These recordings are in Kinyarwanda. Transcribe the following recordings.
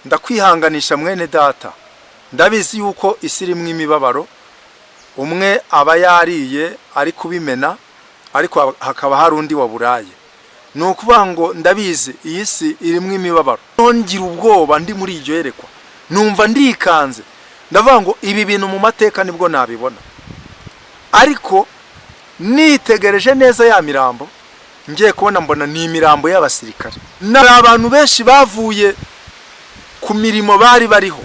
ndakwihanganisha mwene data, ndabizi yuko isi irimo imibabaro, umwe aba yariye ari kubimena, ariko hakaba hari undi waburaye. Ni ukuvuga ngo ndabizi iyi si irimo imibabaro. Ngira ubwoba ndi muri iryo yerekwa, numva ndikanze, ndavuga ngo ibi bintu mu mateka nibwo nabibona. Ariko nitegereje neza ya mirambo, ngiye kubona mbona ni imirambo y'abasirikare. N'abantu benshi bavuye ku mirimo bari bariho.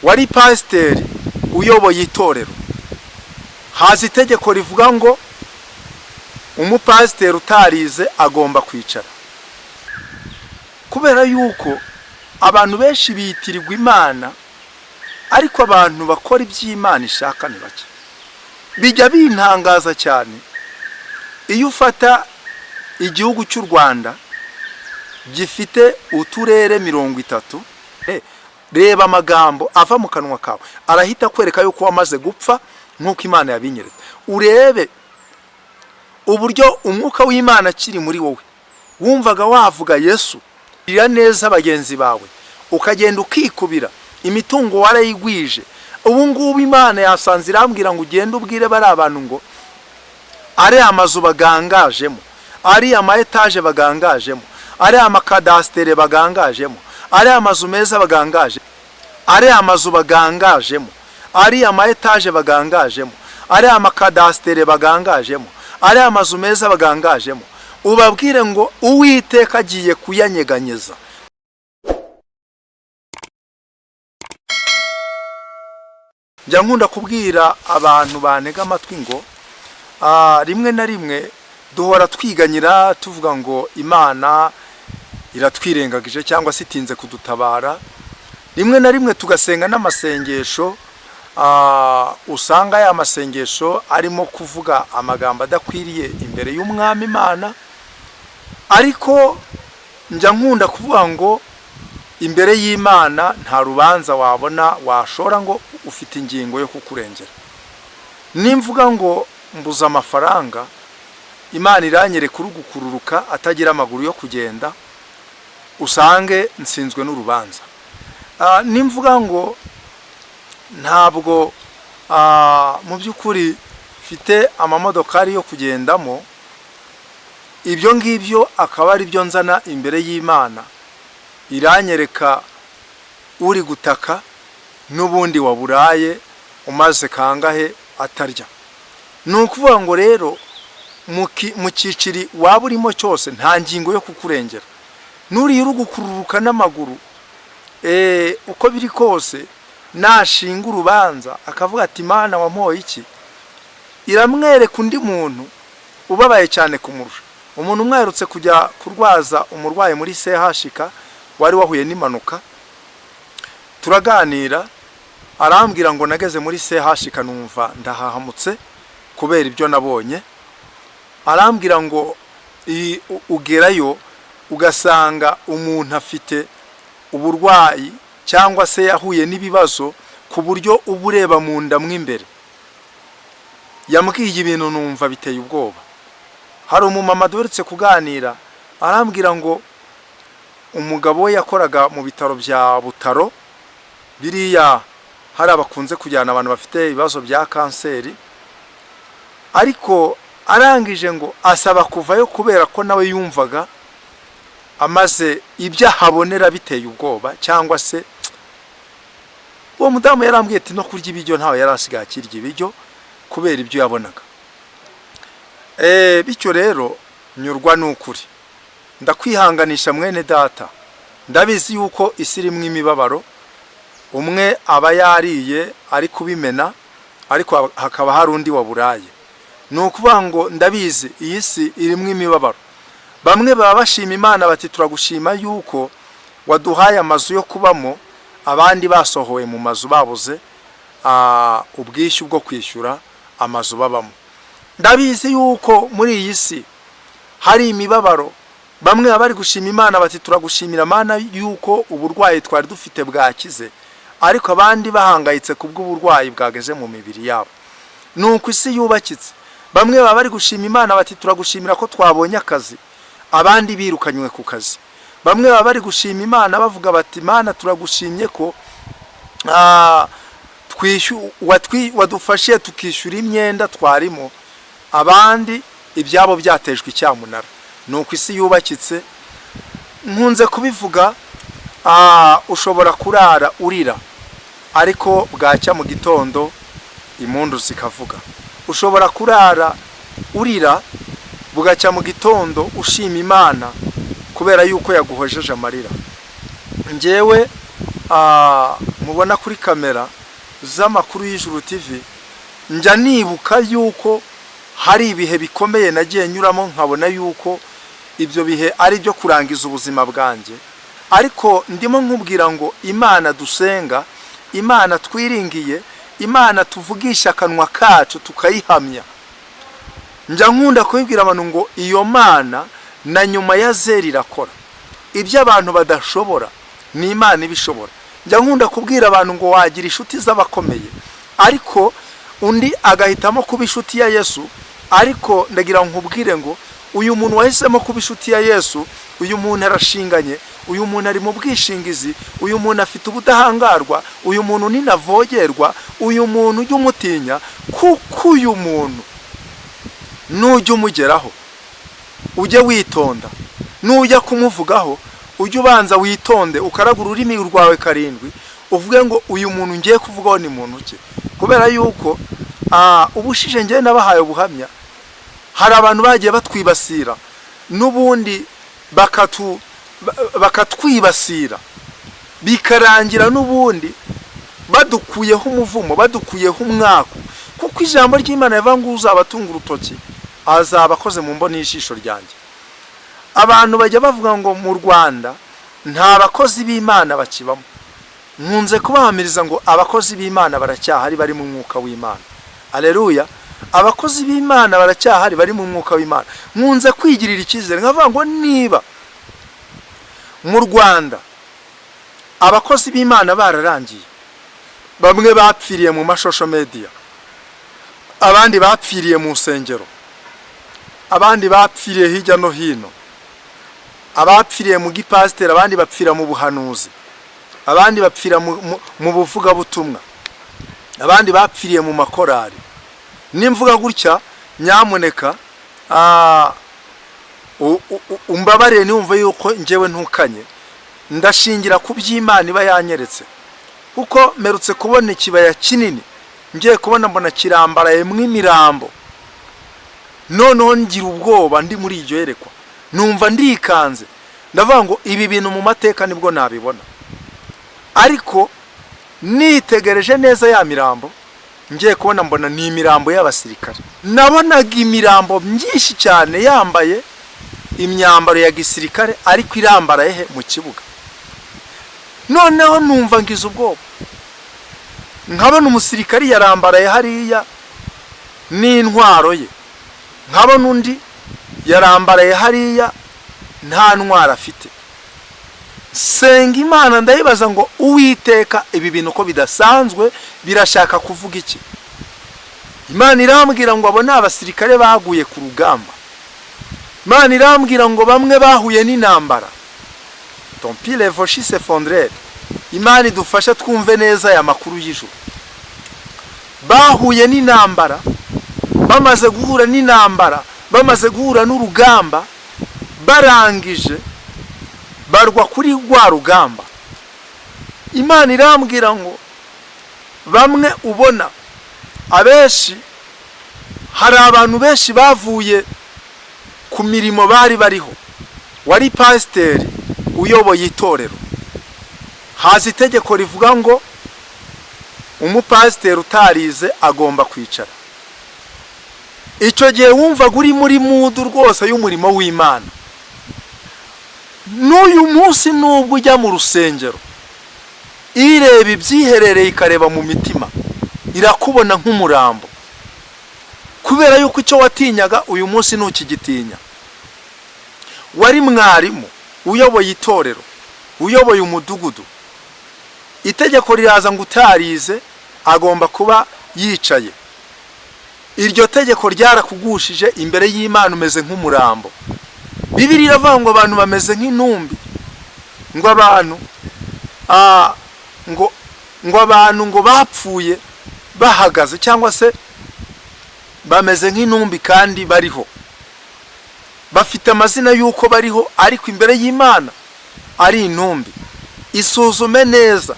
Wari pasiteri uyoboye itorero, haza itegeko rivuga ngo umupasiteri utarize agomba kwicara, kubera yuko abantu benshi bitirirwa Imana, ariko abantu bakora iby'Imana ishaka ni bake. Bijya bintangaza cyane iyo ufata igihugu cy'u Rwanda gifite uturere 30, reba amagambo ava mu kanwa kawe arahita kwereka yuko wamaze gupfa nk'uko Imana yabinyereza. Urebe uburyo umwuka w'Imana kiri muri wowe, wumvaga wavuga Yesu ira neza bagenzi bawe, ukagenda ukikubira imitungo warayigwije. Ubu ngubu Imana yasanze irambwira ngo ugende ubwire bari abantu ngo ari amazu bagangajemo, ari ama etage bagangajemo, ari amakadastere bagangajemo, ari amazu meza bagangaje, ari amazu bagangajemo, ari ama etage bagangajemo, ari amakadastere bagangajemo, ari amazu meza bagangajemo, ubabwire ngo Uwiteka agiye kuyanyeganyeza. Njya nkunda kubwira abantu banega amatwi ngo rimwe na rimwe duhora twiganyira tuvuga ngo Imana iratwirengagije cyangwa se itinze kudutabara. Rimwe na rimwe tugasenga n'amasengesho, usanga ya masengesho arimo kuvuga amagambo adakwiriye imbere y'Umwami Imana. Ariko njya nkunda kuvuga ngo imbere y'Imana nta rubanza wabona washora ngo ufite ingingo yo kukurengera. Nimvuga ngo mbuza amafaranga, Imana iranyereka urugukururuka atagira amaguru yo kugenda, usange nsinzwe n'urubanza. Nimvuga ngo ntabwo mu by'ukuri mfite amamodokari yo kugendamo, ibyo ngibyo akaba ari byo nzana imbere y'Imana, iranyereka uri gutaka n'ubundi waburaye umaze kangahe atarya. Ni ukuvuga ngo rero mu cyiciri waba urimo cyose nta ngingo yo kukurengera. Nuriye urugukururuka n'amaguru, uko biri kose nashinga urubanza akavuga ati Imana wampoye iki, iramwereka undi muntu ubabaye cyane kumurusha. Umuntu umwerutse kujya kurwaza umurwayi muri CHK wari wahuye n'impanuka, turaganira, arambwira ngo nageze muri CHK numva ndahahamutse kubera ibyo nabonye. Arambwira ngo ugerayo ugasanga umuntu afite uburwayi cyangwa se yahuye n'ibibazo ku buryo ubureba mu nda mw'imbere. Yambwiye ibintu numva biteye ubwoba. Hari umumama duherutse kuganira, arambwira ngo umugabo we yakoraga mu bitaro bya Butaro, biriya hari abakunze kujyana abantu bafite ibibazo bya kanseri, ariko arangije ngo asaba kuvayo kubera ko nawe yumvaga amaze ibyo ahabonera biteye ubwoba. Cyangwa se uwo mudamu yarambwiye ati no kurya ibiryo ntawe yarasigaye akirya ibiryo kubera ibyo yabonaga. Bityo rero nyurwa n'ukuri, ndakwihanganisha mwene data, ndabizi yuko isi irimo imibabaro, umwe aba yariye ari kubimena, ariko hakaba hari undi waburaye. Ni ukuvuga ngo ndabizi iyi si irimo imibabaro. Bamwe baba bashima Imana bati turagushima yuko waduhaye amazu yo kubamo, abandi basohowe mu mazu babuze ubwishyu bwo kwishyura amazu babamo. Ndabizi yuko muri iyi si hari imibabaro. Bamwe bari gushima Imana bati turagushimira Mana yuko uburwayi twari dufite bwakize, ariko abandi bahangayitse kubw'uburwayi bwageze mu mibiri yabo. Nuko isi yubakitse. Bamwe baba bari gushima Imana bati turagushimira ko twabonye akazi, abandi birukanywe ku kazi. bamwe baba bari gushima Imana bavuga bati Imana turagushimye ko wadufashe tukishyura imyenda twarimo, abandi ibyabo byatejwe icyamunara. Nuko isi yubakitse, nkunze kubivuga, ushobora kurara urira ariko bwacya mu gitondo impundu zikavuga. Ushobora kurara urira bugacya mu gitondo ushima Imana kubera yuko yaguhojeje amarira. Njyewe mubona kuri kamera z'amakuru y'Ijuru TV, njya nibuka yuko hari ibihe bikomeye nagiye nyuramo nkabona yuko ibyo bihe ari byo kurangiza ubuzima bwanjye, ariko ndimo nkubwira ngo Imana dusenga, Imana twiringiye, Imana tuvugisha akanwa kacu tukayihamya. Njya nkunda kubibwira abantu ngo iyo Mana na nyuma ya zeri irakora ibyo abantu badashobora, ni Imana ibishobora. Njya nkunda kubwira abantu ngo wagira inshuti z'abakomeye ariko undi agahitamo kuba inshuti ya Yesu, ariko ndagira nkubwire ngo uyu muntu wahisemo kuba inshuti ya Yesu, uyu muntu arashinganye, uyu muntu ari mu bwishingizi, uyu muntu afite ubudahangarwa, uyu muntu ninavogerwa, uyu muntu ujye umutinya, kuko uyu muntu nujya umugeraho ujye witonda, nujya kumuvugaho ujye ubanza witonde, ukaragura ururimi rwawe karindwi uvuge ngo uyu muntu ngiye kuvugaho ni muntu ki. Kubera yuko ubushije ngiye nabahaye ubuhamya, hari abantu bagiye batwibasira n'ubundi bakatwibasira bikarangira n'ubundi badukuyeho umuvumo, badukuyeho umwaku, kuko ijambo ry'Imana rivuga ngo uzabatunga urutoki azaba akoze mu mboni y'ijisho ryanjye. Abantu bajya bavuga ngo mu Rwanda nta bakozi b'Imana bakibamo. Nkunze kubahamiriza ngo abakozi b'Imana baracyahari bari mu mwuka w'Imana. Aleluya. Abakozi b'Imana baracyahari bari mu mwuka w'Imana. Nkunze kwigirira icyizere nkavuga ngo niba mu Rwanda abakozi b'Imana bararangiye, bamwe bapfiriye mu mashosho media, abandi bapfiriye mu nsengero, abandi bapfiriye hirya no hino, abapfiriye mu gipasiteri, abandi bapfira mu buhanuzi, abandi bapfira mu buvuga butumwa, abandi bapfiriye mu makorari. Nimvuga gutya nyamuneka umbabarire niwumve yuko njyewe ntukanye, ndashingira ku by'Imana iba yanyeretse, kuko merutse kubona ikibaya kinini, ngiye kubona mbona kirambaraye mw'imirambo, noneho ngira ubwoba ndi muri iryo yerekwa, numva ndikanze, ndavuga ngo ibi bintu mu mateka nibwo nabibona. Ariko nitegereje neza ya mirambo, ngiye kubona mbona ni imirambo y'abasirikare. Nabonaga imirambo myinshi cyane yambaye imyambaro ya gisirikare ariko irambaraye mu kibuga. Noneho numva ngize ubwoba, nkabona umusirikare yarambaraye hariya n'intwaro ye, nkabona undi yarambaraye hariya nta ntwaro afite. Senga Imana ndayibaza ngo Uwiteka, ibi bintu ko bidasanzwe birashaka kuvuga iki? Imana irambwira ngo abo ni abasirikare baguye ku rugamba. Imana irambwira ngo bamwe bahuye n'intambara. Ton pile voshi se fondrer. Imana idufasha twumve neza aya makuru y'ijuru. Bahuye n'intambara, bamaze guhura n'intambara, bamaze guhura n'urugamba, barangije barwa kuri rwa rugamba. Imana irambwira ngo bamwe ubona abenshi, hari abantu benshi bavuye ku mirimo bari bariho. Wari pasiteri uyoboye itorero, haza itegeko rivuga ngo umupasiteri utarize agomba kwicara. Icyo gihe wumvaga uri muri mudu rwose y'umurimo w'Imana. N'uyu munsi nubwo ujya mu rusengero, ireba ibyiherereye ikareba mu mitima, irakubona nk'umurambo, kubera yuko icyo watinyaga uyu munsi ntukigitinya. Wari mwarimu uyoboye itorero, uyoboye umudugudu, itegeko riraza ngo utarize agomba kuba yicaye. Iryo tegeko ryarakugushije imbere y'Imana, umeze nk'umurambo. Bibiliya iravuga ngo abantu bameze nk'intumbi ngo abantu ngo bapfuye bahagaze cyangwa se bameze nk'intumbi kandi bariho, bafite amazina y'uko bariho ariko imbere y'Imana ari intumbi. Isuzume neza,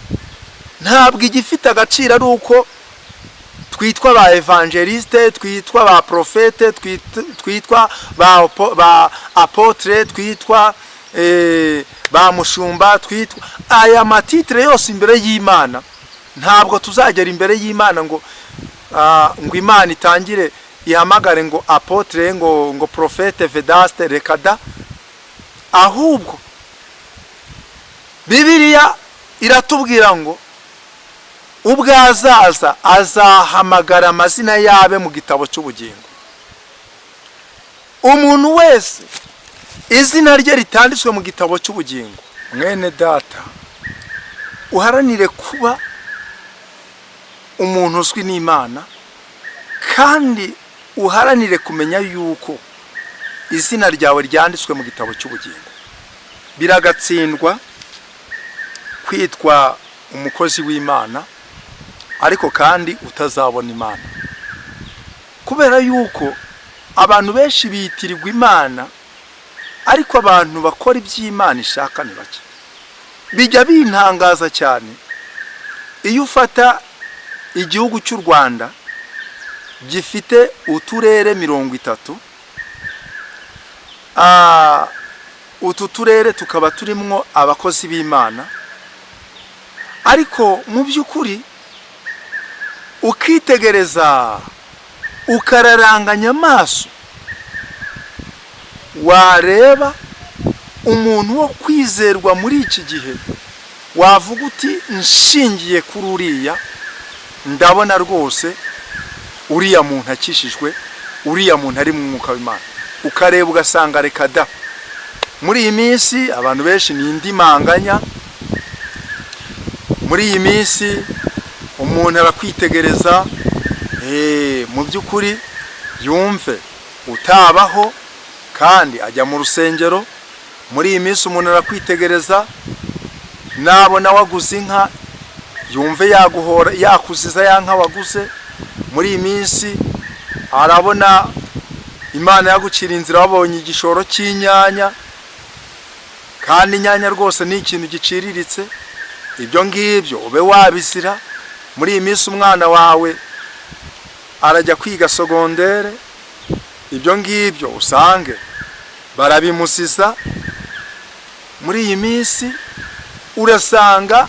ntabwo igifite agaciro ari uko twitwa ba evangeliste, twitwa ba profete, twitwa ba apotre, twitwa ba mushumba, twitwa aya matitre yose imbere y'Imana. Ntabwo tuzagera imbere y'Imana ngo Imana itangire ihamagare ngo apotre, ngo profete, vedaste, rekada. Ahubwo Bibiliya iratubwira ngo ubwo azahamagara amazina yabe mu gitabo cy'ubugingo. Umuntu wese izina rye ritanditswe mu gitabo cy'ubugingo, mwene data, uharanire kuba umuntu uzwi n'Imana, kandi uharanire kumenya yuko izina ryawe ryanditswe mu gitabo cy'ubugingo. Biragatsindwa kwitwa umukozi w'Imana ariko kandi utazabona Imana, kubera yuko abantu benshi bitirirwa Imana ariko abantu bakora iby'Imana ishaka ni bake. Bijya bintangaza cyane iyo ufata igihugu cy'u Rwanda gifite uturere 30, utu turere tukaba turimwo abakozi b'Imana, ariko mu by'ukuri ukitegereza ukararanganya amaso, wareba umuntu wo kwizerwa muri iki gihe, wavuga uti nshingiye kuri uriya, ndabona rwose uriya muntu akishijwe, uriya muntu ari mu mwuka w'Imana. Ukareba ugasanga reka da, muri iyi minsi abantu benshi ni indimanganya. Muri iyi minsi umuntu arakwitegereza, mu by'ukuri yumve utabaho kandi ajya mu rusengero. Muri iyi minsi umuntu arakwitegereza, nabona waguze inka yumve yaguhora, yakuziza ya nka waguze. Muri iyi minsi arabona Imana yagucira inzira, wabonye igishoro cy'inyanya, kandi inyanya rwose ni ikintu giciriritse. Ibyo ngibyo ube wabizira. Muri iyi minsi umwana wawe arajya kwiga sogondere, ibyo ngibyo usange barabimusiza. Muri iyi minsi urasanga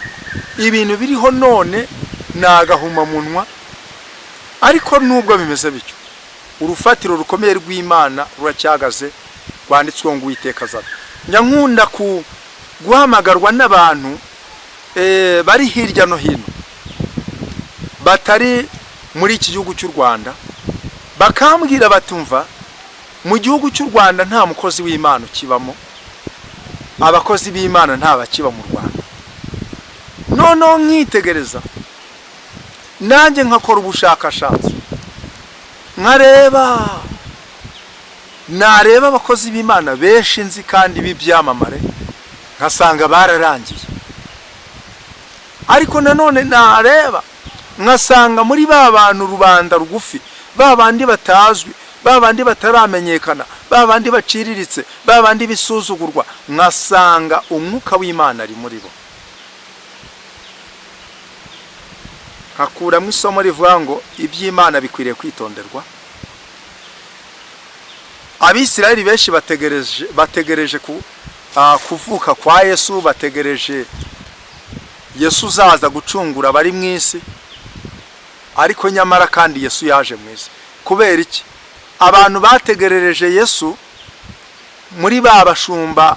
ibintu biriho none nagahuma munwa, ariko nubwo bimeze bityo urufatiro rukomeye rw'Imana ruracyagaze, rwanditswe ngo Uwiteka azaza. Nyankunda guhamagarwa n'abantu bari hirya no hino batari muri iki gihugu cy'u Rwanda, bakambwira batumva mu gihugu cy'u Rwanda nta mukozi w'Imana ukibamo, abakozi b'Imana nta bakiba mu Rwanda. Noneho nkitegereza nanjye nkakora ubushakashatsi, nareba abakozi b'Imana benshi nzi kandi b'ibyamamare, nkasanga bararangiye. Ariko nanone nareba nkasanga muri ba bantu rubanda rugufi, ba bandi batazwi, ba bandi bataramenyekana, ba bandi baciriritse, ba bandi bisuzugurwa, nkasanga umwuka w'Imana ari muri bo. Hakuramo isomo rivuga ngo iby'Imana bikwiriye kwitonderwa. Abisirayeli benshi bategereje kuvuka kwa Yesu, bategereje Yesu uzaza gucungura abari mu isi, ariko nyamara kandi Yesu yaje mu isi. Kubera iki? Abantu bategerereje Yesu muri ba bashumba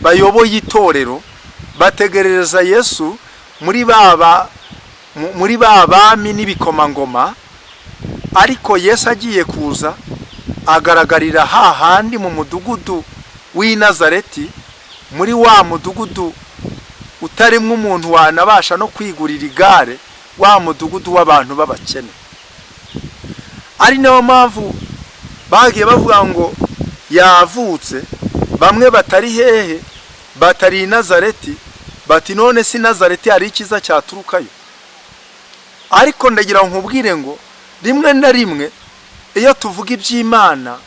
bayoboye itorero, bategerereza Yesu muri ba bami n'ibikomangoma, ariko Yesu agiye kuza agaragarira hahandi mu mudugudu w'i Nazareti, muri wa mudugudu utarimo umuntu wanabasha no kwigurira igare, wa mudugudu w'abantu b'abakene. Ari nayo mpamvu bagiye bavuga ngo yavutse, bamwe batari hehe batari i Nazareti, bati none si Nazareti hari ikiza cyaturukayo? Ariko ndagira nkubwire ngo rimwe na rimwe iyo tuvuga iby'Imana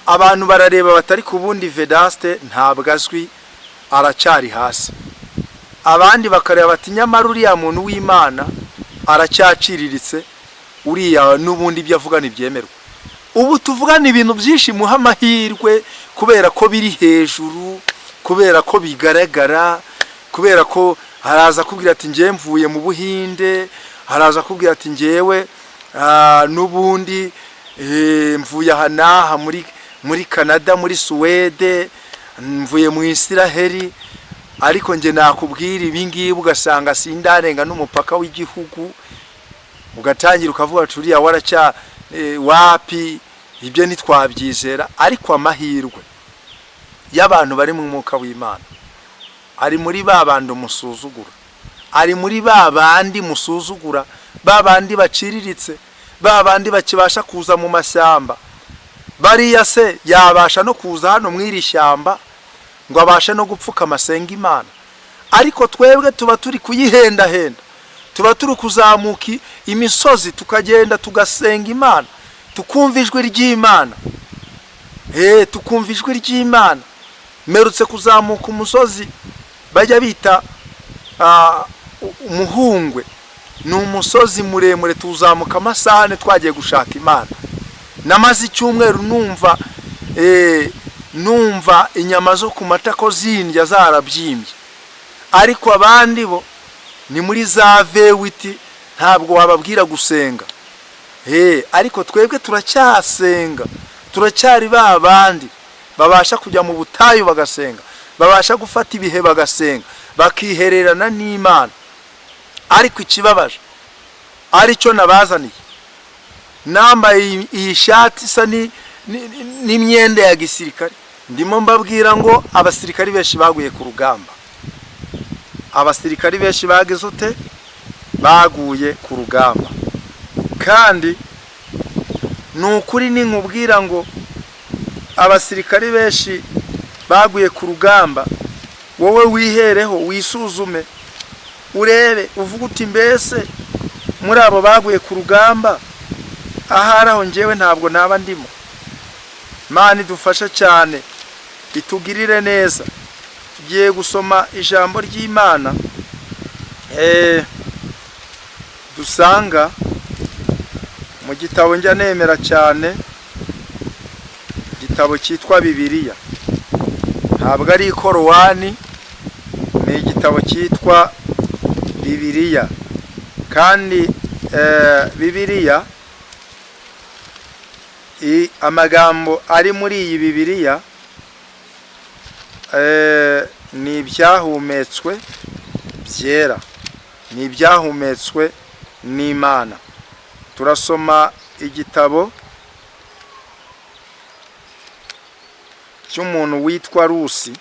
abantu barareba batari ku bundi Vedaste ntabwo azwi, aracyari hasi. Abandi bakareba bati nyamara uriya muntu w'Imana aracyaciriritse, uriya n'ubundi ibyo avuga ntibyemerwa. Ubu tuvugana ibintu byinshi muha amahirwe kubera ko biri hejuru, kubera ko bigaragara, kubera ko haraza kubwira ati ngiye mvuye mu Buhinde, haraza kubwira ati ngewe n'ubundi mvuye aha n'aha muri Canada, muri Suwede, mvuye mu Israheli. Ariko nge nakubwira ibingibi ugasanga sindarenga n'umupaka w'igihugu, ugatangira ukavuga ati uriya waracya wapi, ibyo ntitwabyizera. Ariko amahirwe y'abantu bari mu mwuka w'Imana ari muri babandi musuzugura, ari muri babandi musuzugura, babandi baciriritse, babandi bakibasha kuza mu mashyamba. Bariya se yabasha no kuza hano mw'iri shyamba ngo abashe no gupfuka amasenga Imana? Ariko twebwe tuba turi kuyihendahenda, tuba turi kuzamuka imisozi tukagenda tugasenga Imana, tukumva ijwi ry'Imana. Tukumva ijwi ry'Imana. Merutse kuzamuka umusozi bajya bita Umuhungwe. Ni umusozi muremure tuzamuka amasahane twagiye gushaka Imana. Namaze icyumweru numva inyama zo ku matako zindya zarabyimbye. Ariko abandi bo ni muri za vewiti, ntabwo wababwira gusenga. Ariko twebwe turacyasenga, turacyari babandi babasha kujya mu butayu bagasenga, babasha gufata ibihe bagasenga, bakihererana n'Imana. Ariko ikibabaje aricyo nabazaniye, nambaye iyi shati isa n'imyenda ya gisirikare, ndimo mbabwira ngo abasirikari benshi baguye ku rugamba. Abasirikari benshi bageze baguye ku rugamba. Kandi nukuri ninkubwira ngo abasirikari benshi baguye ku rugamba, wowe wihereho wisuzume urebe, uvuga uti mbese muri abo baguye ku rugamba aharaho ngewe ntabwo naba ndimo. Imana idufasha cyane, itugirire neza. Tugiye gusoma ijambo ry'Imana dusanga mu gitabo njya nemera cyane, igitabo cyitwa Bibiliya. Ntabwo ari Korowani, ni igitabo cyitwa Bibiliya. Kandi Bibiliya, amagambo ari muri iyi Bibiliya ni ibyahumetswe byera, ni ibyahumetswe n'Imana. Turasoma igitabo cy'umuntu witwa Rusi.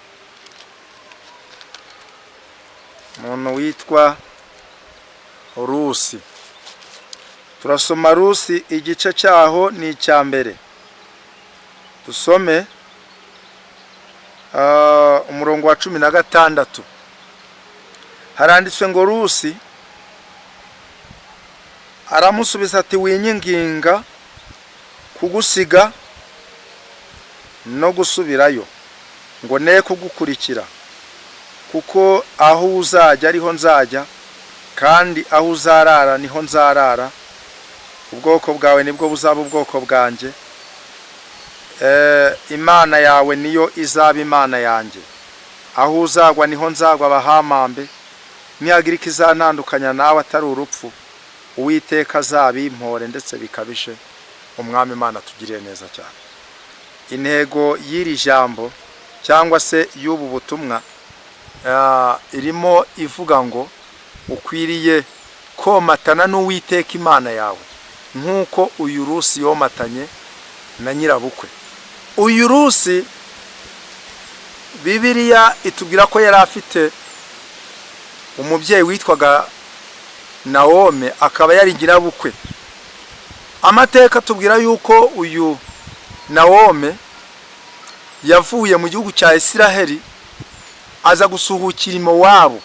Umuntu witwa Rusi. Turasoma Rusi igice cyaho ni icya mbere. Dusome umurongo wa 16. Haranditswe ngo Rusi aramusubiza ati winyinginga kugusiga no gusubirayo ngo ne kugukurikira, kuko aho uzajya ariho nzajya, kandi aho uzarara niho nzarara. Ubwoko bwawe nibwo buzaba ubwoko bwanjye, Imana yawe niyo izaba Imana yanjye. Aho uzagwa niho nzagwa abahamambe, nihagira ikizantandukanya nawe atari urupfu, Uwiteka azabimpore ndetse bikabije. Umwami Imana tugiriye neza cyane. Intego y'iri jambo cyangwa se y'ubu butumwa irimo ivuga ngo ukwiriye komatana n'Uwiteka Imana yawe nk'uko uyu Rusi yomatanye na nyirabukwe. Uyu Rusi Bibiliya itubwira ko yari afite umubyeyi witwaga Naome, akaba yari nyirabukwe. Amateka tubwira yuko uyu Naome yavuye mu gihugu cya Isiraheli aza gusuhukira i Mowabu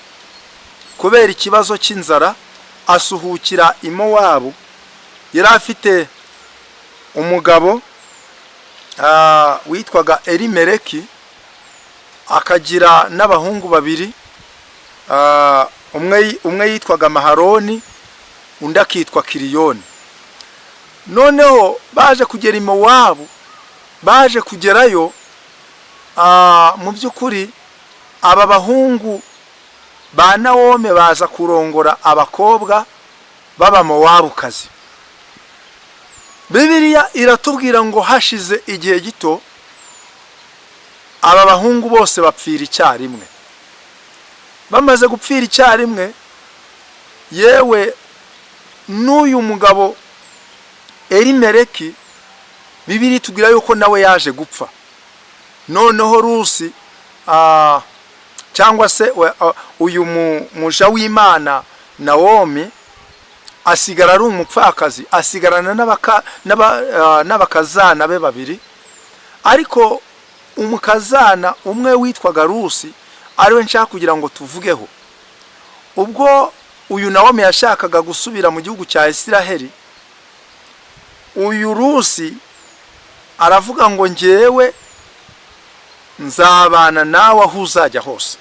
kubera ikibazo cy'inzara. Asuhukira i Mowabu. Yari afite umugabo witwaga Elimeleki, akagira n'abahungu babiri, umwe yitwaga Mahaloni, undi akitwa Kiriyoni. Noneho baje kugera i Mowabu, baje kugerayo, mu by'ukuri aba bahungu ba Nawome baza kurongora abakobwa baba Mowabukazi. Bibiliya iratubwira ngo hashize igihe gito aba bahungu bose bapfira icyarimwe. Bamaze gupfira icyarimwe, yewe n'uyu mugabo Elimeleki, Bibiliya itubwira yuko nawe yaje gupfa. Noneho Rusi cyangwa se uyu muja w'Imana Nawomi asigara ari umupfakazi, asigarana n'abakazana be babiri. Ariko umukazana umwe witwaga Rusi ariwe nshaka kugira ngo tuvugeho. Ubwo uyu Nawomi yashakaga gusubira mu gihugu cya Isiraheli, uyu Rusi aravuga ngo njyewe nzabana nawe aho uzajya hose.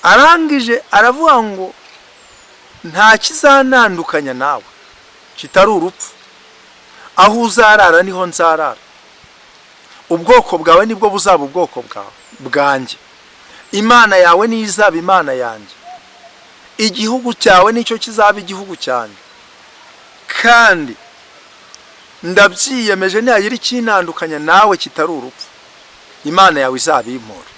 Arangije aravuga ngo nta kizanandukanya nawe kitari urupfu. Aho uzarara niho nzarara, ubwoko bwawe nibwo buzaba ubwoko bwanjye, Imana yawe niyo izaba Imana yanjye, igihugu cyawe nicyo kizaba igihugu cyanjye, kandi ndabyiyemeje ntiyagira ikinandukanya nawe kitari urupfu, Imana yawe izaba impora.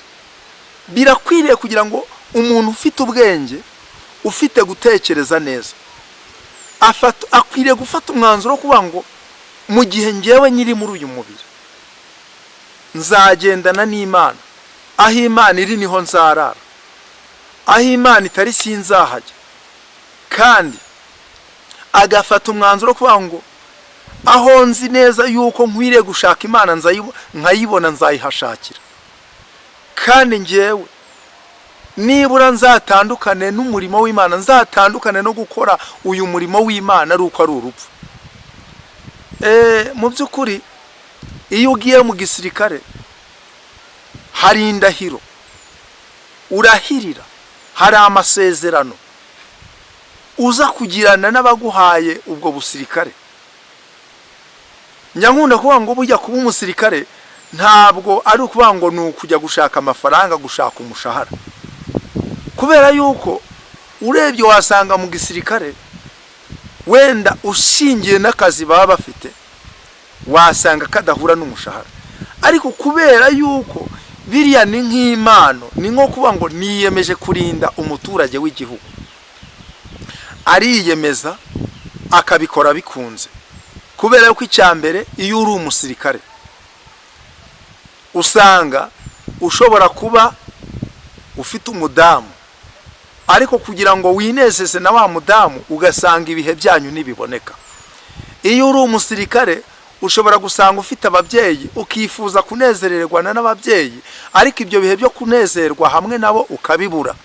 Birakwiriye kugira ngo umuntu ufite ubwenge, ufite gutekereza neza, akwiriye gufata umwanzuro kuvuga ngo mu gihe ngewe nyiri muri uyu mubiri nzagendana n'Imana, aho Imana iri niho nzarara, aho Imana itari sinzahajya. Kandi agafata umwanzuro kuvuga ngo aho nzi neza yuko nkwiriye gushaka Imana nkayibona nzayihashakira. Kandi ngewe nibura nzatandukane n'umurimo w'Imana, nzatandukane no gukora uyu murimo w'Imana ari uko ari urupfu. Mu by'ukuri iyo ugiye mu gisirikare hari indahiro urahirira, hari amasezerano uza kugirana n'abaguhaye ubwo busirikare. Nyankunda kuvuga ngo bujya kuba umusirikare ntabwo ari ukuvuga ngo ni ukujya gushaka amafaranga, gushaka umushahara, kubera yuko urebye wasanga mu gisirikare wenda ushingiye n'akazi baba bafite wasanga kadahura n'umushahara. Ariko kubera yuko biriya ni nk'impano, ni nko kuvuga ngo niyemeje kurinda umuturage w'igihugu, ariyemeza akabikora bikunze. Kubera yuko icyambere iyo uri umusirikare usanga ushobora kuba ufite umudamu, ariko kugira ngo winezeze na wa mudamu ugasanga ibihe byanyu ntibiboneka. Iyo uri umusirikare ushobora gusanga ufite ababyeyi ukifuza kunezererwa n'ababyeyi, ariko ibyo bihe byo kunezerwa hamwe nabo ukabibura.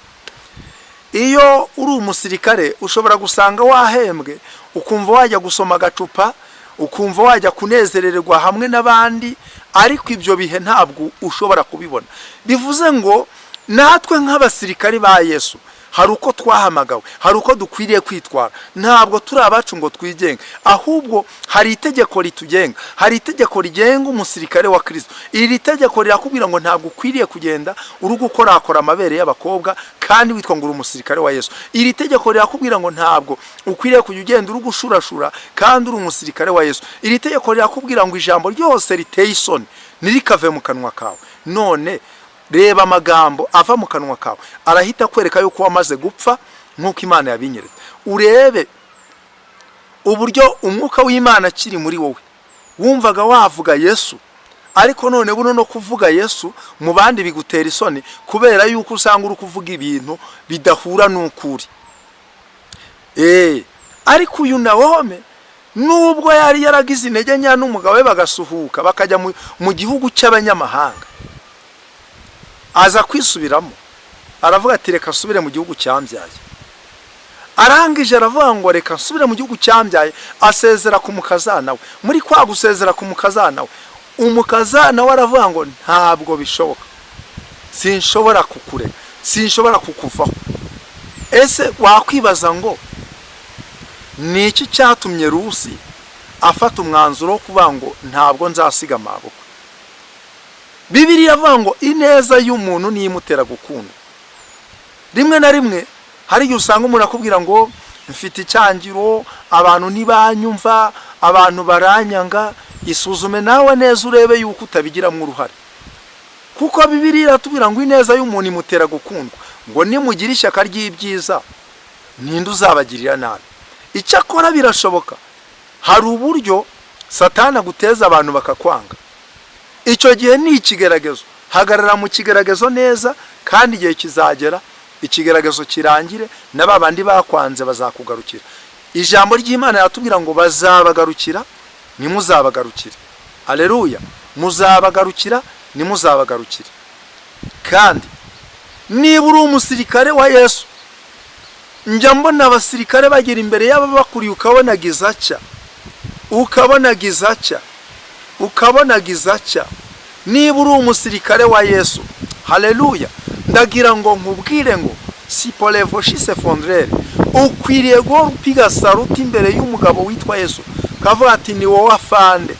Iyo uri umusirikare ushobora gusanga wahembwe ukumva wajya gusoma agacupa, ukumva wajya kunezererwa hamwe n'abandi, ariko ibyo bihe ntabwo ushobora kubibona. Bivuze ngo natwe nk'abasirikari ba Yesu hari uko twahamagawe, hari uko dukwiriye kwitwara. Ntabwo turi abacu ngo twigenge, ahubwo hari itegeko ritugenga, hari itegeko rigenga umusirikare wa Kristo. Iri tegeko rirakubwira ngo ntabwo ukwiriye kugenda uri gukorakora amabere y'abakobwa kandi witwa ngo uri umusirikare wa Yesu. Iri tegeko rirakubwira ngo ntabwo ukwiriye kujya ugenda uri gushurashura kandi uri umusirikare wa Yesu. Iri tegeko rirakubwira ngo ijambo ryose riteye isoni nirikave mu kanwa kawe. None reba amagambo ava mu kanwa kawe arahita kwereka yuko wamaze gupfa nk'uko Imana yabinyeretse. Urebe uburyo umwuka w'Imana kiri muri wowe, wumvaga wavuga Yesu, ariko none buno no kuvuga Yesu mu bandi bigutera isoni kubera yuko usanga uri kuvuga ibintu bidahura n'ukuri. Ariko uyu Nawome nubwo yari yaragize intege nke n'umugabo we bagasuhuka bakajya mu gihugu cy'abanyamahanga, aza kwisubiramo aravuga ati reka nsubire mu gihugu cyambyaye. Arangije aravuga ngo reka nsubire mu gihugu cyambyaye, asezera ku mukazana we. Muri kwa gusezera ku mukazana we, umukazana we aravuga ngo ntabwo bishoboka, sinshobora kukureka, sinshobora kukuvaho. Ese wakwibaza ngo ni iki cyatumye Rusi afata umwanzuro wo kuvuga ngo ntabwo nzasiga amaboko? Bibiliya avuga ngo ineza y'umuntu niyo imutera gukunda. Rimwe na rimwe hari igihe usanga umuntu akubwira ngo mfite icyangiro, abantu ntibanyumva, abantu baranyanga. Isuzume nawe neza urebe yuko utabigiramo uruhare, kuko Bibiliya iratubwira ngo ineza y'umuntu imutera gukundwa, ngo nimugira ishyaka ry'ibyiza ninde uzabagirira nabi. Icyakora birashoboka, hari uburyo Satani aguteza abantu bakakwanga. Icyo gihe ni ikigeragezo, hagarara mu kigeragezo neza, kandi igihe kizagera ikigeragezo kirangire na babandi bakwanze bazakugarukira. Ijambo ry'Imana yatubwira ngo bazabagarukira nimuzabagarukire. Haleluya! Muzabagarukira nimuzabagarukire. Kandi niba uri umusirikare wa Yesu, njya mbona abasirikare bagera imbere y'ababakuriye ukabona gizaca, ukabona gizaca, ukabona gizaca. Niba uri umusirikare wa Yesu, haleluya, ndagira ngo nkubwire ngo si polevo shise fondrere, ukwiriye gupiga saruti imbere y'umugabo witwa Yesu, kavuga ati ni wowe afande,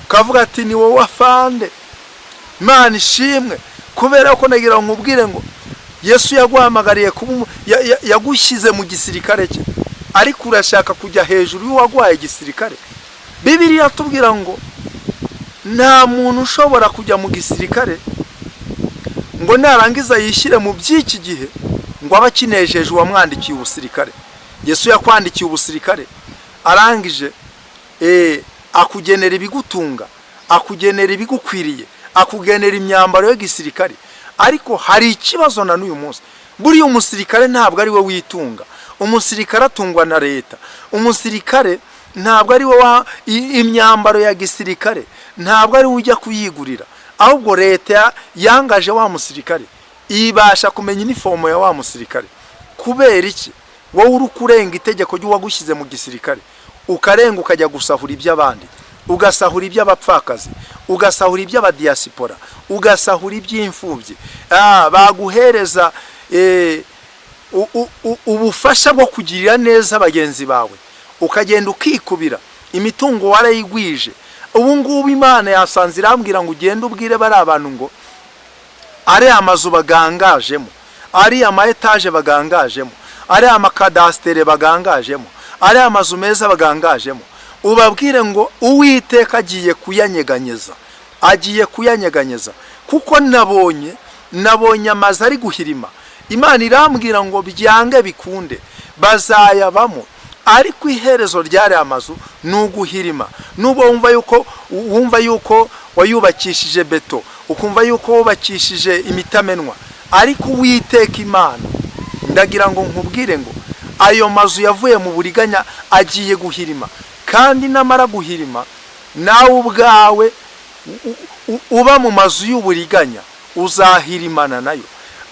kavuga ati ni wowe afande. Imana ishimwe, kubera ko ndagira ngo nkubwire ngo Yesu yaguhamagariye kuba yagushyize mu gisirikare cye, ariko urashaka kujya hejuru y'uwagwaye gisirikare. Bibiliya tubwira ngo nta muntu ushobora kujya mu gisirikare ngo narangiza yishyire mu by'iki gihe ngo abakinejeje uwamwandikiye ubusirikare. Yesu yakwandikiye ubusirikare, arangije akugenera ibigutunga, akugenera ibigukwiriye, akugenera imyambaro yo gisirikare. Ariko hari ikibazo na n'uyu munsi, buriya umusirikare ntabwo ari we witunga, umusirikare atungwa na leta. Umusirikare ntabwo ari we imyambaro ya gisirikare ntabwo ari we ujya kuyigurira, ahubwo leta yangaje wa musirikare ibasha kumenya inifomo ya wa musirikare. Kubera iki? Wowe uri kurenga itegeko ry'uwagushyize mu gisirikare, ukarenga ukajya gusahura iby'abandi, ugasahura iby'abapfakazi, ugasahura iby'abadiaspora, ugasahura iby'imfubyi. Baguhereza ubufasha bwo kugirira neza bagenzi bawe, ukagenda ukikubira imitungo warayigwije. Ubu ngubu Imana yasanze irambwira ngo ugende ubwire bari abantu ngo ari amazu bagangajemo, ari ama etage bagangajemo, ari amakadastere bagangajemo, ari amazu meza bagangajemo, ubabwire ngo Uwiteka agiye kuyanyeganyeza, agiye kuyanyeganyeza, kuko nabonye amazu ari guhirima. Imana irambwira ngo byange bikunde bazayabamo, ariko iherezo ryari amazu nuguhirima. Nubo wumva yuko wayubakishije beto, ukumva yuko wubakishije imitamenwa, ariko Uwiteka Imana ndagira ngo nkubwire ngo ayo mazu yavuye mu buriganya agiye guhirima. Kandi namara guhirima, nawe ubwawe uba mu mazu y'uburiganya uzahirimana nayo.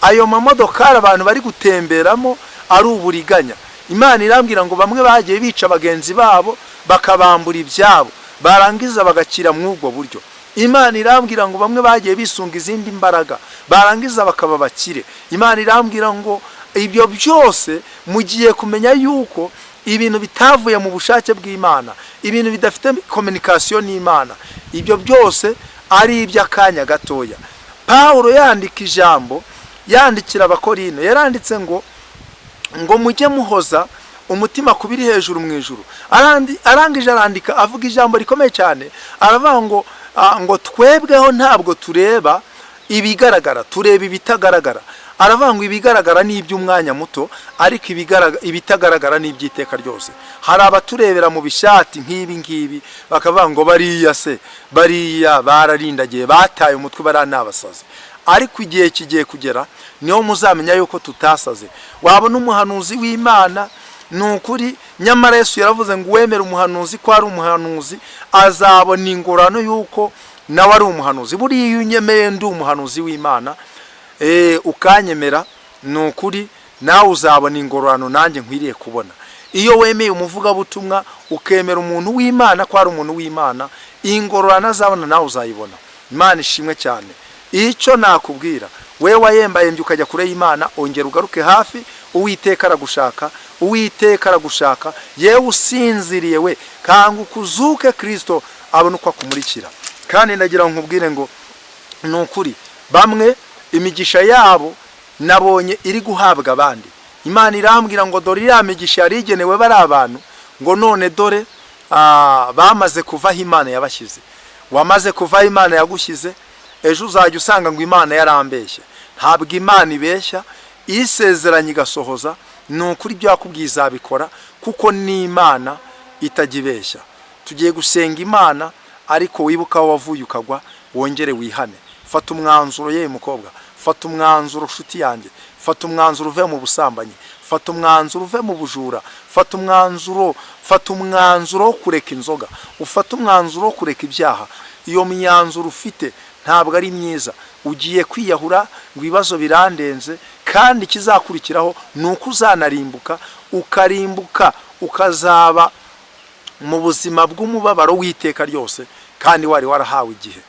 Ayo mamodokari abantu bari gutemberamo ari uburiganya. Imana irambwira ngo bamwe bagiye bica bagenzi babo bakabambura ibyabo, barangiza bagakira mw'ubwo buryo. Imana irambwira ngo bamwe bagiye bisunga izindi mbaraga, barangiza bakaba bakire. Imana irambwira ngo ibyo byose mugiye kumenya yuko ibintu bitavuye mu bushake bw'Imana, ibintu bidafite communication n'Imana, ibyo byose ari iby'akanya gatoya. Paulo yandika ijambo, yandikira Abakorino, yaranditse ngo mujye muhoza umutima kubiri hejuru mu ijuru. Arangije arandika avuga ijambo rikomeye cyane, aravuga ngo twebweho ntabwo tureba ibigaragara, tureba ibitagaragara. Aravuga ngo ibigaragara ni iby'umwanya muto, ariko ibitagaragara ni iby'iteka ryose. Hari abaturebera mu bishati nk'ibi ngibi bakavuga ngo bariya bararindagiye, bataye umutwe, baranabasaze. Ariko igihe kigiye kugera niho muzamenya yuko tutasaze. Wabona umuhanuzi w'Imana nukuri. Nyamara Yesu yaravuze ngo wemera umuhanuzi ko ari umuhanuzi azabona ingorano yuko nawe ari umuhanuzi. Buriya iyo unyemeye ndi umuhanuzi w'Imana ukanyemera, nukuri nawe uzabona ingorano nanjye nkwiriye kubona. Iyo wemeye umuvugabutumwa ukemera umuntu w'Imana ko ari umuntu w'Imana, ingororano azabona nawe uzayibona. Imana ishimwe cyane. Icyo nakubwira, wewe wayembayembye ukajya kure y'Imana, ongera ugaruke hafi. Uwiteka aragushaka, Uwiteka aragushaka. Yewe usinziriye we, kanguka uzuke, Kristo abone uko akumurikira. Kandi ndagira nkubwire ngo nukuri bamwe imigisha yabo nabonye iri guhabwa abandi. Imana irambwira ngo dore iriya migisha yarigenewe bari abantu, ngo none dore bamaze kuvaho Imana yabashyize. Wamaze kuvaho Imana yagushyize, ejo uzajya usanga ngo Imana yarambeshye. Ntabwo Imana ibeshya, isezeranye igasohoza. Nukuri ibyo yakubwiye izabikora, kuko ni Imana itajya. Tugiye gusenga Imana, ariko wibuka aho wavuye ukagwa, wongere wihane. Fata umwanzuro ye mukobwa, fata umwanzuro nshuti yanjye, fata umwanzuro uve mu busambanyi, fata umwanzuro uve mu bujura, fata umwanzuro wo kureka inzoga, ufata umwanzuro wo kureka ibyaha. Iyo myanzuro ufite ntabwo ari myiza. Ugiye kwiyahura ngo ibibazo birandenze, kandi kizakurikiraho nuko uzanarimbuka, ukarimbuka ukazaba mu buzima bw'umubabaro w'iteka ryose, kandi wari warahawe igihe.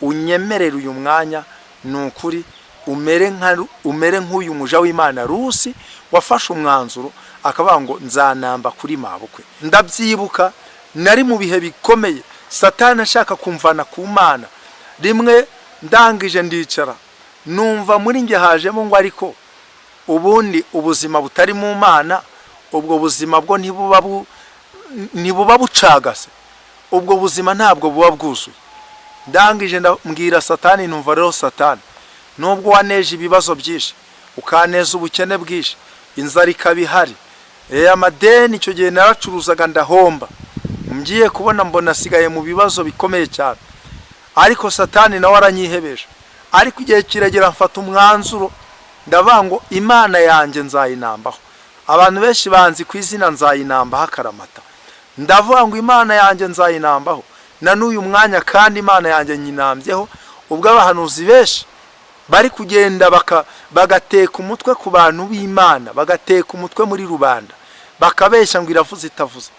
Unyemerere uyu mwanya, nukuri umere nk'uyu muja w'Imana Rusi wafashe umwanzuro akavuga ngo nzanamba kuri mabukwe. Ndabyibuka nari mu bihe bikomeye, Satani ashaka kumvana ku Mana. Rimwe ndangije ndicara, numva muri nge hajemo ngo ariko ubundi ubuzima butari mu Mana, ubwo buzima bwo ntibuba bucagase, ubwo buzima ntabwo buba bwuzuye. Ndangije ndambwira Satani, numva rero Satani, nubwo waneje ibibazo byinshi, ukaneza ubukene bwinshi, inzara ikabihari, amadeni icyo gihe naracuruzaga ndahomba, ngiye kubona mbona asigaye mu bibazo bikomeye cyane. Ariko Satani nawe aranyihebeje. Ariko igihe kiragera mfata umwanzuro, ndavuga ngo Imana yanjye nzayinambaho. Abantu benshi banzi ku izina nzayinambaho akaramata. Ndavuga ngo Imana yanjye nzayinambaho, na n'uyu mwanya kandi Imana yanjye nyinambyeho. Ubwo abahanuzi benshi bari kugenda bagateka umutwe ku bantu b'Imana, bagateka umutwe muri rubanda, bakabeshya ngo iravuze itavuze.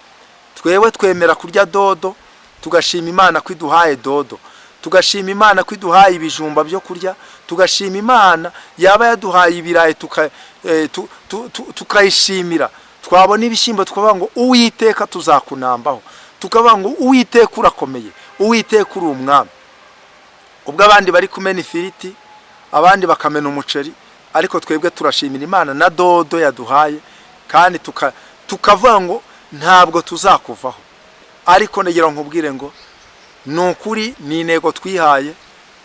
Twewe twemera kurya dodo, tugashima Imana ko iduhaye dodo, tugashima Imana ko iduhaye ibijumba byo kurya, tugashima Imana yaba yaduhaye ibirayi tukayishimira. Twabona ibishyimbo tukavuga ngo Uwiteka tuzakunambaho, tukavuga ngo Uwiteka urakomeye, Uwiteka uri umwami. Ubwo abandi bari kumena ifiriti, abandi bakamena umuceri, ariko twebwe turashimira Imana na dodo yaduhaye, kandi tukavuga ngo ntabwo tuzakuvaho. Ariko ndagira nkubwire ngo nukuri ni intego twihaye,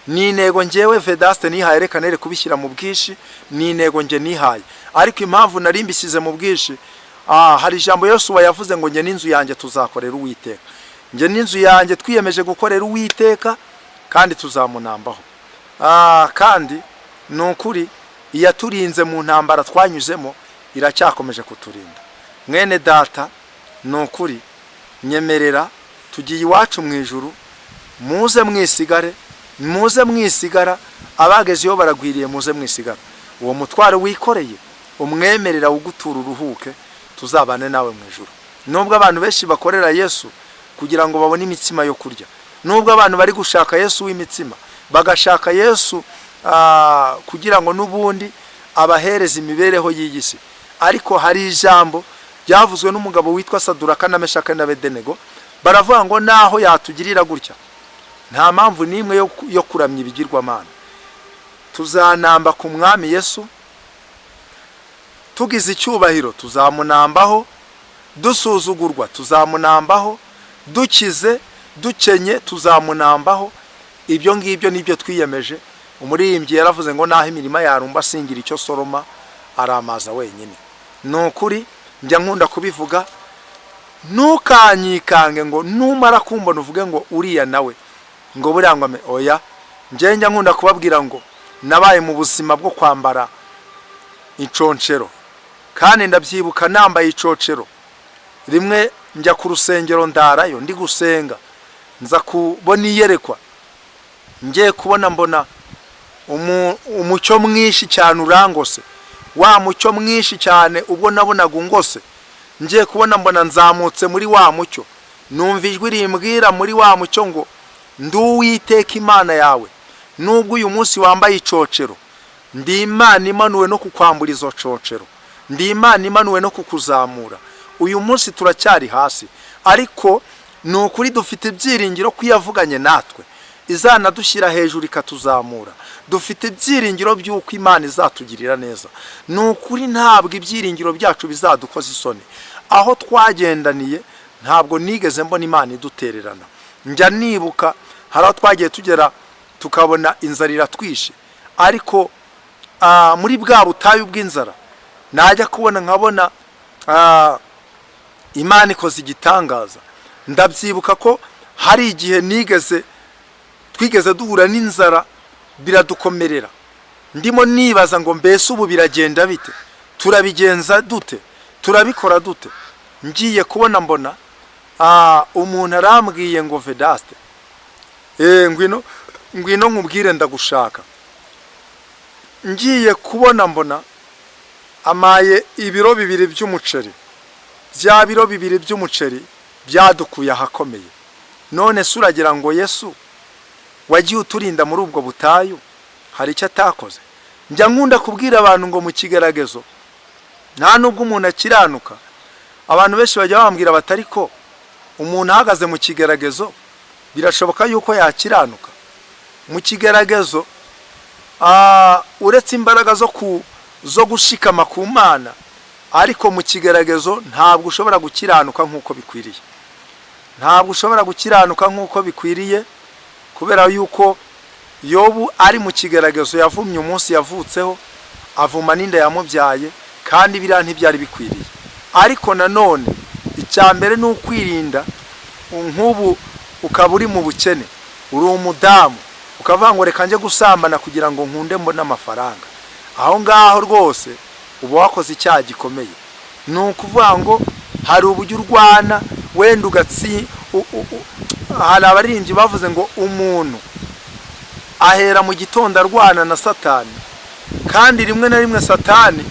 ni intego ngewe Vedaste nihaye, reka nere kubishyira mu bwishi, ni intego nge nihaye. Ariko impamvu nari mbishyize mu bwishi, hari ijambo Yosuwa yavuze ngo nge n'inzu yanjye tuzakorera Uwiteka. Nge n'inzu yanjye twiyemeje gukorera Uwiteka, kandi tuzamunambaho. Kandi nukuri iyaturinze mu ntambara twanyuzemo iracyakomeje kuturinda. Mwene data, nukuri nyemerera tugiye iwacu mu ijuru, muze mwisigara, abagezeyo baragwiriye, muze mwisigara. Uwo mutwaro wikoreye umwemerera ugutura uruhuke, tuzabane nawe mu ijuru. Nubwo abantu benshi bakorera Yesu kugira ngo babone imitsima yo kurya, nubwo abantu bari gushaka Yesu w'imitsima, bagashaka Yesu kugira ngo nubundi abahereza imibereho y'iyisi, ariko hari ijambo byavuzwe n'umugabo witwa Saduraka na Meshaki na Abedenego, baravuga ngo naho yatugirira gutya, nta mpamvu nimwe yo kuramya ibigirwamana. Tuzanamba ku mwami Yesu, tugize icyubahiro tuzamunambaho, dusuzugurwa tuzamunambaho, dukize dukenye tuzamunambaho. Ibyo ngibyo nibyo twiyemeje. Umuririmbyi yaravuze ngo naho imirima yarumba singira icyo soroma, aramaza wenyine. Nukuri njya nkunda kubivuga, ntukanyikange ngo numara kumbona uvuge ngo uriya nawe ngo burangwame. Oya, njye njya nkunda kubabwira ngo nabaye mu buzima bwo kwambara inconshero, kandi ndabyibuka nambaye icocero rimwe njya ku rusengero ndarayo ndi gusenga, nza kubona iyerekwa, ngiye kubona mbona umucyo mwinshi cyane urangose, wa mucyo mwinshi cyane ubwo nabonaga ungose, ngiye kubona mbona nzamutse muri wa mucyo, numva ijwi rimbwira muri wa mucyo ngo ndi Uwiteka Imana yawe, nubwo uyu munsi wambaye icocero, ndi Imana imanuwe no kukwambura izo cocero, ndi Imana imanuwe no kukuzamura. Uyu munsi turacyari hasi, ariko nukuri dufite ibyiringiro ko yavuganye natwe izana dushyira hejuru ikatuzamura. Dufite ibyiringiro by'uko Imana izatugirira neza. Nukuri ntabwo ibyiringiro byacu bizadukoza isoni. Aho twagendaniye ntabwo nigeze mbona Imana idutererana. Njya nibuka hari aho twagiye tugera tukabona inzara iratwishe, ariko muri bwa butayu bw'inzara najya kubona nkabona Imana ikoze igitangaza. Ndabyibuka ko hari igihe twigeze duhura n'inzara biradukomerera, ndimo nibaza ngo mbese ubu biragenda bite, turabigenza dute, turabikora dute. Ngiye kubona mbona umuntu arambwiye ngo Vedaste, ngwino nkubwire ndagushaka. Ngiye kubona mbona amaye ibiro 2 by'umuceri, bya biro 2 by'umuceri byadukuye ahakomeye. None suragira ngo Yesu wagiye uturinda muri ubwo butayu hari icyo atakoze? Njya nkunda kubwira abantu ngo mu kigeragezo nta nubwo umuntu akiranuka. Abantu benshi bajya bambwira batari ko umuntu ahagaze mu kigeragezo birashoboka yuko yakiranuka. Mu kigeragezo uretse imbaraga zo gushikama ku Mana, ariko mu kigeragezo ntabwo ushobora gukiranuka nk'uko bikwiriye. Ntabwo ushobora gukiranuka nk'uko bikwiriye, kubera yuko Yobu ari mu kigeragezo yavumye umunsi yavutseho, avuma n'inda yamubyaye, kandi biriya ntibyari bikwiriye. Ariko nanone icyambere ni ukwirinda. Nk'ubu ukaba uri mu bukene, uri umudamu, ukavuga ngo reka nje gusambana kugira ngo nkunde mbone amafaranga, aho ngaho rwose uba wakoze icyaha gikomeye. Ni ukuvuga ngo hari uburyo urwana wenda hari abaririmbyi bavuze ngo umuntu ahera mu gitondo arwana na Satani, kandi rimwe na rimwe Satani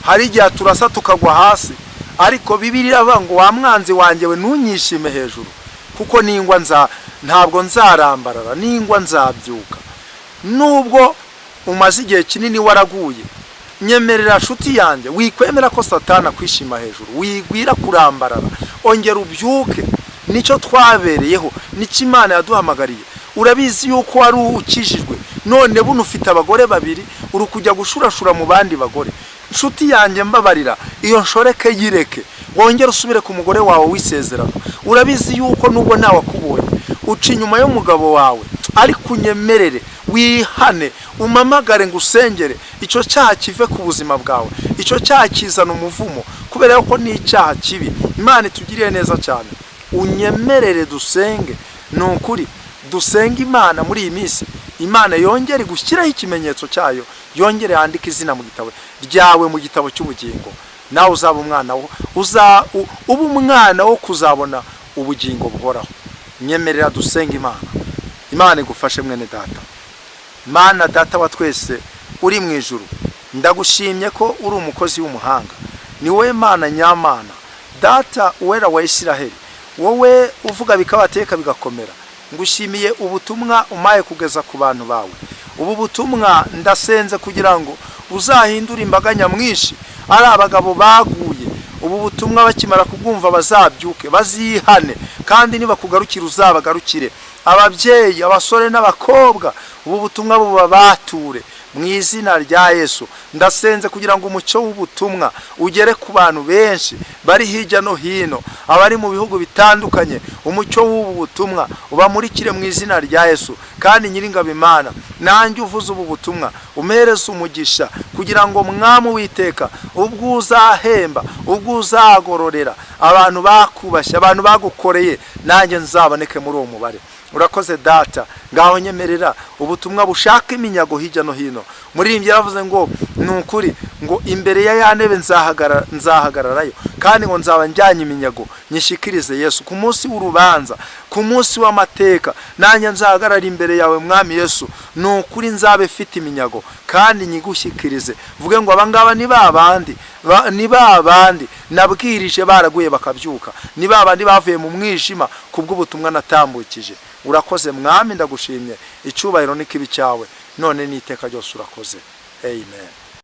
hari igihe turasa tukagwa hasi, ariko Bibiliya iravuga ngo wa mwanzi wanjye we ntunyishime hejuru, kuko ningwa ntabwo nzarambarara, ningwa nzabyuka. Nubwo umaze igihe kinini waraguye, nyemerera nshuti yanjye wikwemera ko Satani akwishima hejuru, wigwira kurambarara, ongera ubyuke. Nicyo twabereyeho, nicyo Imana yaduhamagariye. Urabizi yuko wari ukijijwe, none buno ufite abagore 2 uri kujya gushurashura mu bandi bagore. Nshuti yanjye mbabarira, iyo nshoreke yireke, wongera usubire ku mugore wawe wisezerano. Urabizi yuko nubwo nawe akubonye uca inyuma y'umugabo wawe, ariko unyemerere wihane, umamagare ngo usengere, icyo cyaha kive ku buzima bwawe. Icyo cyaha kizana umuvumo, kubera yuko ni icyaha kibi. Imana itugiriye neza cyane. Unyemerere dusenge, nukuri dusenge Imana muri iyi minsi. Imana yongere gushyiraho ikimenyetso cyayo, yongere yandika izina mu gitabo ryawe, mu gitabo cy'ubugingo. Nawe uzaba umwana uba umwana wo kuzabona ubugingo buhoraho. Nyemerera dusenge Imana. Imana igufashe mwene data. Mana data wa twese uri mu ijuru, ndagushimye ko uri umukozi w'umuhanga. Ni wowe Mana nyamana, data uwera wa Isiraheli, wowe uvuga bikabateka bigakomera. Ngushimiye ubutumwa umaye kugeza ku bantu bawe. Ubu butumwa ndasenze kugira ngo uzahindura imbaga nyamwinshi, ari abagabo baguye. Ubu butumwa bakimara kubwumva bazabyuke, bazihane, kandi niba kugarukira uzabagarukire. Ababyeyi, abasore n'abakobwa, ubu butumwa bubabature mu izina rya Yesu. Ndasenze kugira ngo umucyo w'ubutumwa ugere ku bantu benshi bari hirya no hino, abari mu bihugu bitandukanye. Umucyo w'ubu butumwa ubamurikire mu izina rya Yesu. Kandi Nyiringabo Imana, nanjye uvuze ubu butumwa umereze umugisha, kugira ngo Mwami Uwiteka ubwo uzahemba, ubwo uzagororera abantu bakubashye, abantu bagukoreye, nanjye nzaboneke muri uwo mubare. urakoze data. Ngaho nyemerera ubutumwa bushaka iminyago hirya no hino. Muririmbyi yaravuze ngo nukuri ngo imbere ya ntebe nzahagararayo, kandi ngo nzaba njyanye iminyago nyishikirize Yesu ku munsi w'urubanza, ku munsi w'amateka. Nanjye nzahagarara imbere yawe mwami Yesu, nukuri nzabe mfite iminyago kandi nyigushyikirize. Vuge ngo abangaba ni babandi nabwirije baraguye bakabyuka, ni babandi bavuye mu mwijima kubw'ubutumwa natambukije. Urakoze mwami, ndagushimye. Icyubahiro n'ikibi cyawe none n'iteka ryose urakoze. Amen.